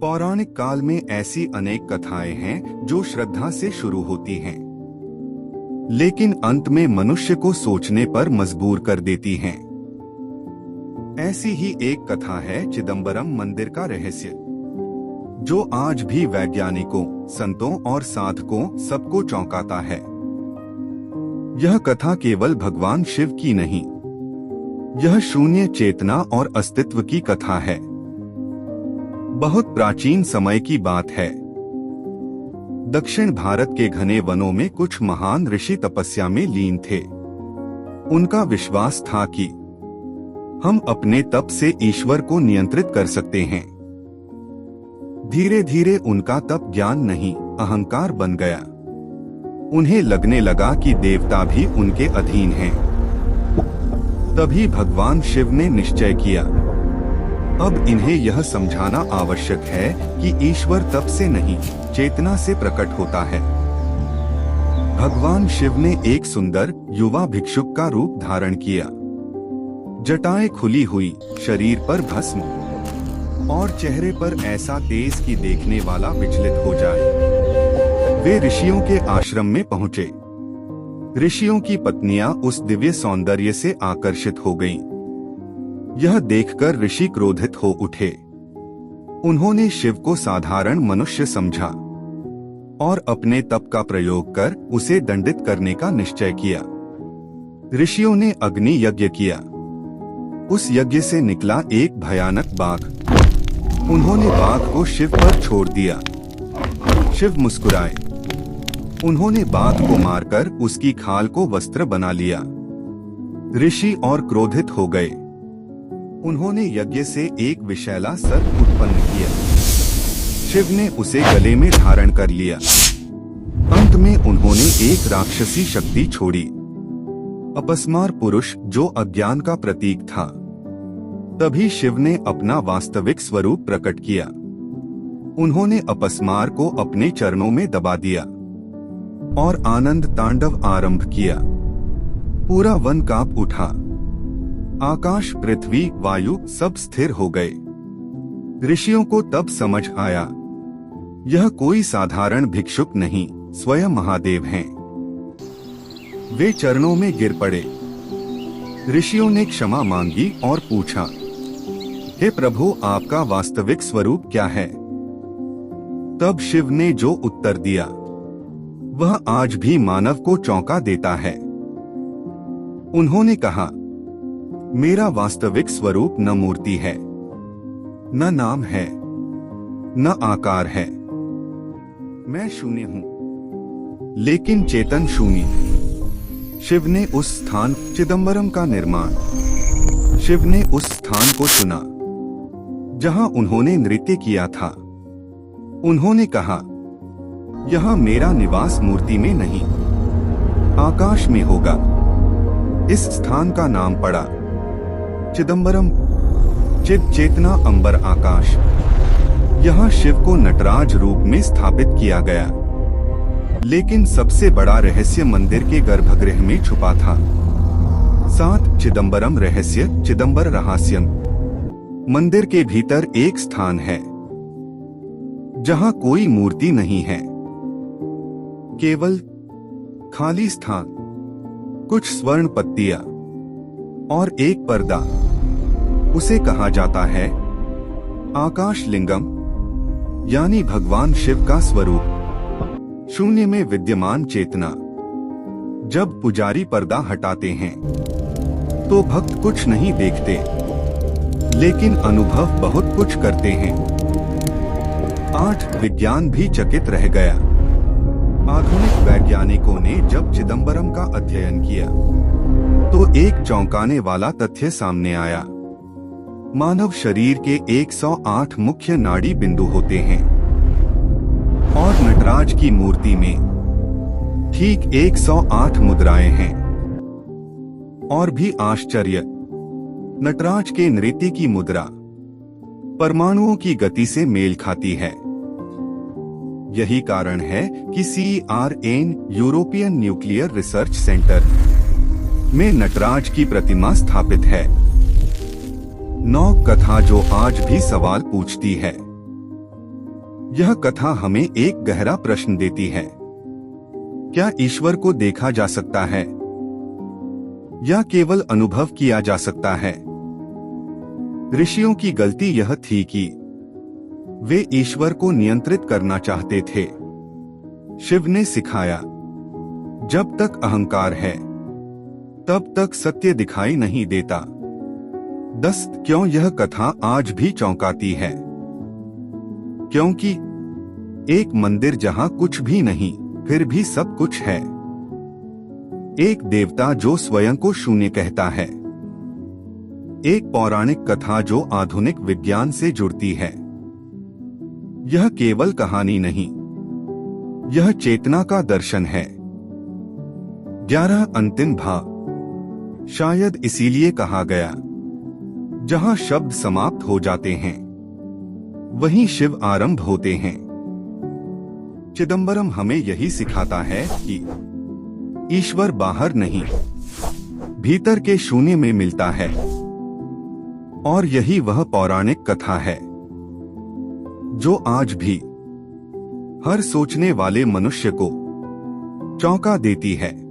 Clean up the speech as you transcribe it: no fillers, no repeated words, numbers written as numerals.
पौराणिक काल में ऐसी अनेक कथाएं हैं जो श्रद्धा से शुरू होती हैं, लेकिन अंत में मनुष्य को सोचने पर मजबूर कर देती हैं। ऐसी ही एक कथा है चिदंबरम मंदिर का रहस्य, जो आज भी वैज्ञानिकों, संतों और साधकों सबको चौंकाता है। यह कथा केवल भगवान शिव की नहीं, यह शून्य चेतना और अस्तित्व की कथा है। बहुत प्राचीन समय की बात है। दक्षिण भारत के घने वनों में कुछ महान ऋषि तपस्या में लीन थे। उनका विश्वास था कि हम अपने तप से ईश्वर को नियंत्रित कर सकते हैं। धीरे धीरे उनका तप ज्ञान नहीं, अहंकार बन गया। उन्हें लगने लगा कि देवता भी उनके अधीन हैं। तभी भगवान शिव ने निश्चय किया, अब इन्हें यह समझाना आवश्यक है कि ईश्वर तप से नहीं, चेतना से प्रकट होता है। भगवान शिव ने एक सुंदर युवा भिक्षुक का रूप धारण किया। जटाएं खुली हुई, शरीर पर भस्म और चेहरे पर ऐसा तेज कि देखने वाला विचलित हो जाए। वे ऋषियों के आश्रम में पहुंचे। ऋषियों की पत्नियां उस दिव्य सौंदर्य से आकर्षित हो गईं। यह देखकर ऋषि क्रोधित हो उठे। उन्होंने शिव को साधारण मनुष्य समझा और अपने तप का प्रयोग कर उसे दंडित करने का निश्चय किया। ऋषियों ने अग्नि यज्ञ किया। उस यज्ञ से निकला एक भयानक बाघ। उन्होंने बाघ को शिव पर छोड़ दिया। शिव मुस्कुराए। उन्होंने बाघ को मारकर उसकी खाल को वस्त्र बना लिया। ऋषि और क्रोधित हो गए। उन्होंने यज्ञ से एक विषैला सर्प उत्पन्न किया। शिव ने उसे गले में धारण कर लिया। अंत में उन्होंने एक राक्षसी शक्ति छोड़ी, अपस्मार पुरुष, जो अज्ञान का प्रतीक था। तभी शिव ने अपना वास्तविक स्वरूप प्रकट किया। उन्होंने अपस्मार को अपने चरणों में दबा दिया और आनंद तांडव आरंभ किया। पूरा वन कांप उठा। आकाश, पृथ्वी, वायु सब स्थिर हो गए। ऋषियों को तब समझ आया, यह कोई साधारण भिक्षुक नहीं, स्वयं महादेव हैं। वे चरणों में गिर पड़े। ऋषियों ने क्षमा मांगी और पूछा, हे प्रभु, आपका वास्तविक स्वरूप क्या है? तब शिव ने जो उत्तर दिया, वह आज भी मानव को चौंका देता है। उन्होंने कहा, मेरा वास्तविक स्वरूप न मूर्ति है, न नाम है, न आकार है। मैं शून्य हूं, लेकिन चेतन शून्य। शिव ने उस स्थान चिदंबरम का निर्माण, शिव ने उस स्थान को चुना जहां उन्होंने नृत्य किया था। उन्होंने कहा, यह मेरा निवास मूर्ति में नहीं, आकाश में होगा। इस स्थान का नाम पड़ा चिदंबरम। चिद चेतना, अंबर, आकाश। यहाँ शिव को नटराज रूप में स्थापित किया गया। लेकिन सबसे बड़ा रहस्य मंदिर के गर्भगृह में छुपा था। 7 चिदंबरम रहस्य, चिदंबर रहस्यम। मंदिर के भीतर एक स्थान है जहाँ कोई मूर्ति नहीं है, केवल खाली स्थान, कुछ स्वर्ण पत्तियां और एक पर्दा। उसे कहा जाता है आकाश लिंगम, यानी भगवान शिव का स्वरूप, शून्य में विद्यमान चेतना। जब पुजारी पर्दा हटाते हैं तो भक्त कुछ नहीं देखते, लेकिन अनुभव बहुत कुछ करते हैं। 8 विज्ञान भी चकित रह गया। आधुनिक वैज्ञानिकों ने जब चिदंबरम का अध्ययन किया तो एक चौंकाने वाला तथ्य सामने आया। मानव शरीर के 108 मुख्य नाड़ी बिंदु होते हैं और नटराज की मूर्ति में ठीक 108 मुद्राएं हैं। और भी आश्चर्य, नटराज के नृत्य की मुद्रा परमाणुओं की गति से मेल खाती है। यही कारण है कि CERN, European nuclear research centre में नटराज की प्रतिमा स्थापित है। 9 कथा जो आज भी सवाल पूछती है। यह कथा हमें एक गहरा प्रश्न देती है। क्या ईश्वर को देखा जा सकता है या केवल अनुभव किया जा सकता है? ऋषियों की गलती यह थी कि वे ईश्वर को नियंत्रित करना चाहते थे। शिव ने सिखाया, जब तक अहंकार है तब तक सत्य दिखाई नहीं देता। क्यों यह कथा आज भी चौंकाती है? क्योंकि एक मंदिर जहां कुछ भी नहीं फिर भी सब कुछ है। एक देवता जो स्वयं को शून्य कहता है। एक पौराणिक कथा जो आधुनिक विज्ञान से जुड़ती है। यह केवल कहानी नहीं, यह चेतना का दर्शन है। 11 अंतिम भाग। शायद इसीलिए कहा गया, जहां शब्द समाप्त हो जाते हैं वहीं शिव आरंभ होते हैं। चिदंबरम हमें यही सिखाता है कि ईश्वर बाहर नहीं, भीतर के शून्य में मिलता है। और यही वह पौराणिक कथा है जो आज भी हर सोचने वाले मनुष्य को चौंका देती है।